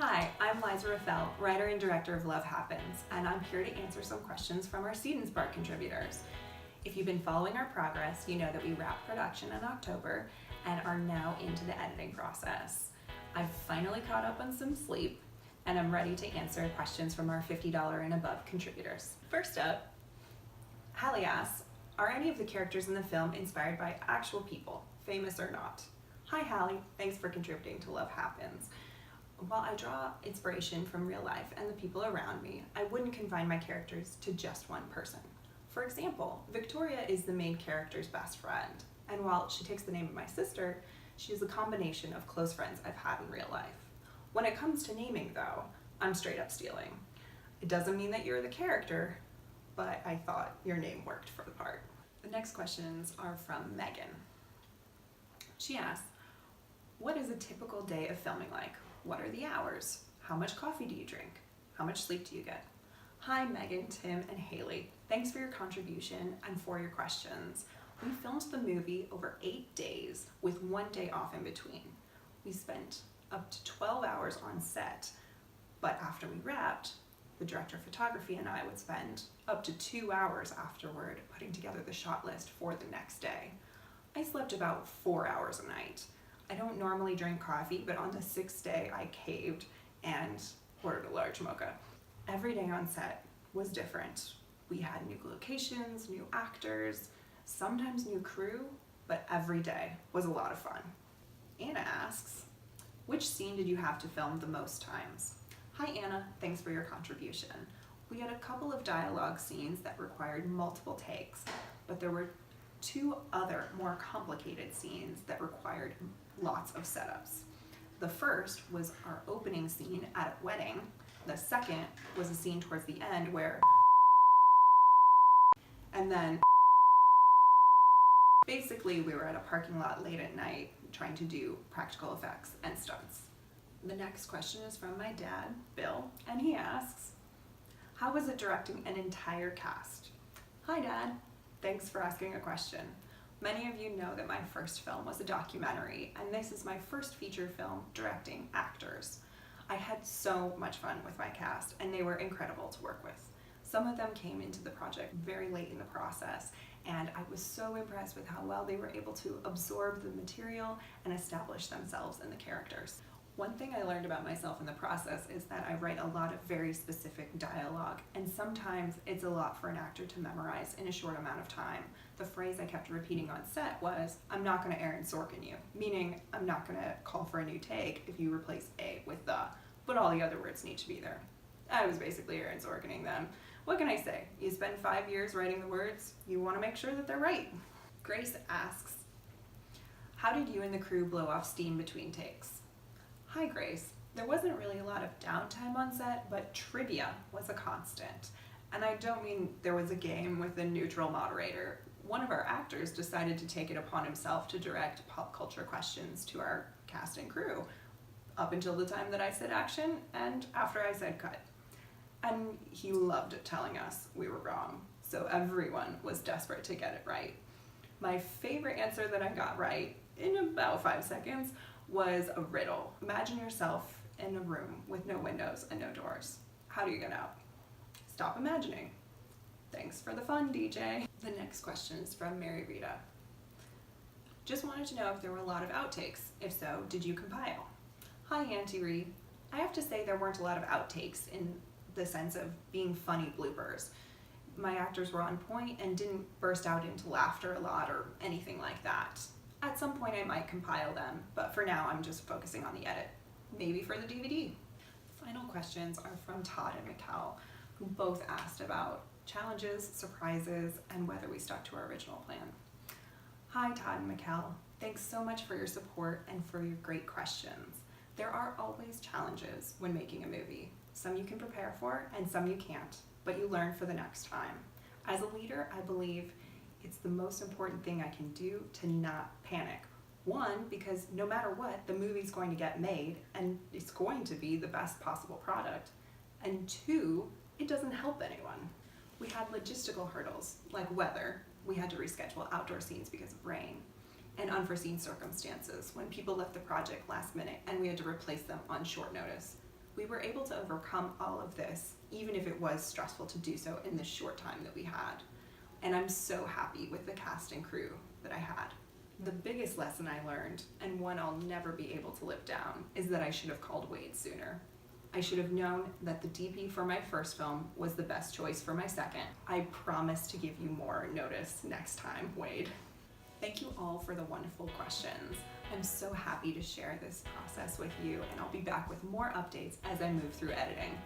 Hi, I'm Liza, writer and director of Love Happens, and I'm here to answer some questions from our Seed and Spark contributors. If you've been following our progress, you know that we wrapped production in October and are now into the editing process. I've finally caught up on some sleep, and I'm ready to answer questions from our $50 and above contributors. First up, Hallie asks, are any of the characters in the film inspired by actual people, famous or not? Hi Hallie, thanks for contributing to Love Happens. While I draw inspiration from real life and the people around me, I wouldn't confine my characters to just one person. For example, Victoria is the main character's best friend, and while she takes the name of my sister, she is a combination of close friends I've had in real life. When it comes to naming though, I'm straight up stealing. It doesn't mean that you're the character, but I thought your name worked for the part. The next questions are from Megan. She asks, what is a typical day of filming like? What are the hours? How much coffee do you drink? How much sleep do you get? Hi Megan, Tim, and Haley. Thanks for your contribution and for your questions. We filmed the movie over 8 days with 1 day off in between. We spent up to 12 hours on set, but after we wrapped, the director of photography and I would spend up to 2 hours afterward putting together the shot list for the next day. I slept about 4 hours a night. I don't normally drink coffee, but on the 6th day I caved and ordered a large mocha. Every day on set was different. We had new locations, new actors, sometimes new crew, but every day was a lot of fun. Anna asks, which scene did you have to film the most times? Hi Anna, thanks for your contribution. We had a couple of dialogue scenes that required multiple takes, but there were 2 other more complicated scenes that required lots of setups. The first was our opening scene at a wedding. The second was a scene towards the end where and then basically we were at a parking lot late at night trying to do practical effects and stunts. The next question is from my dad, Bill, and he asks, how was it directing an entire cast? Hi Dad, thanks for asking a question. Many of you know that my first film was a documentary, and this is my first feature film directing actors. I had so much fun with my cast, and they were incredible to work with. Some of them came into the project very late in the process, and I was so impressed with how well they were able to absorb the material and establish themselves in the characters. One thing I learned about myself in the process is that I write a lot of very specific dialogue, and sometimes it's a lot for an actor to memorize in a short amount of time. The phrase I kept repeating on set was, I'm not going to Aaron Sorkin you, meaning I'm not going to call for a new take if you replace a with the, but all the other words need to be there. I was basically Aaron Sorkining them. What can I say? You spend 5 years writing the words, you want to make sure that they're right. Grace asks, how did you and the crew blow off steam between takes? Hi Grace, there wasn't really a lot of downtime on set, but trivia was a constant. And I don't mean there was a game with a neutral moderator. One of our actors decided to take it upon himself to direct pop culture questions to our cast and crew, up until the time that I said action and after I said cut. And he loved telling us we were wrong, so everyone was desperate to get it right. My favorite answer that I got right in about 5 seconds was a riddle. Imagine yourself in a room with no windows and no doors. How do you get out? Stop imagining. Thanks for the fun, DJ. The next question is from Mary Rita. Just wanted to know if there were a lot of outtakes. If so, did you compile? Hi, Auntie Ree. I have to say there weren't a lot of outtakes in the sense of being funny bloopers. My actors were on point and didn't burst out into laughter a lot or anything like that. At some point I might compile them, but for now I'm just focusing on the edit. Maybe for the DVD. Final questions are from Todd and Mikkel, who both asked about challenges, surprises, and whether we stuck to our original plan. Hi Todd and Mikkel, thanks so much for your support and for your great questions. There are always challenges when making a movie. Some you can prepare for and some you can't, but you learn for the next time. As a leader, I believe it's the most important thing I can do to not panic. 1, because no matter what, the movie's going to get made and it's going to be the best possible product. And 2, it doesn't help anyone. We had logistical hurdles like weather. We had to reschedule outdoor scenes because of rain, and unforeseen circumstances when people left the project last minute and we had to replace them on short notice. We were able to overcome all of this, even if it was stressful to do so in the short time that we had. And I'm so happy with the cast and crew that I had. The biggest lesson I learned, and one I'll never be able to live down, is that I should have called Wade sooner. I should have known that the DP for my first film was the best choice for my second. I promise to give you more notice next time, Wade. Thank you all for the wonderful questions. I'm so happy to share this process with you, and I'll be back with more updates as I move through editing.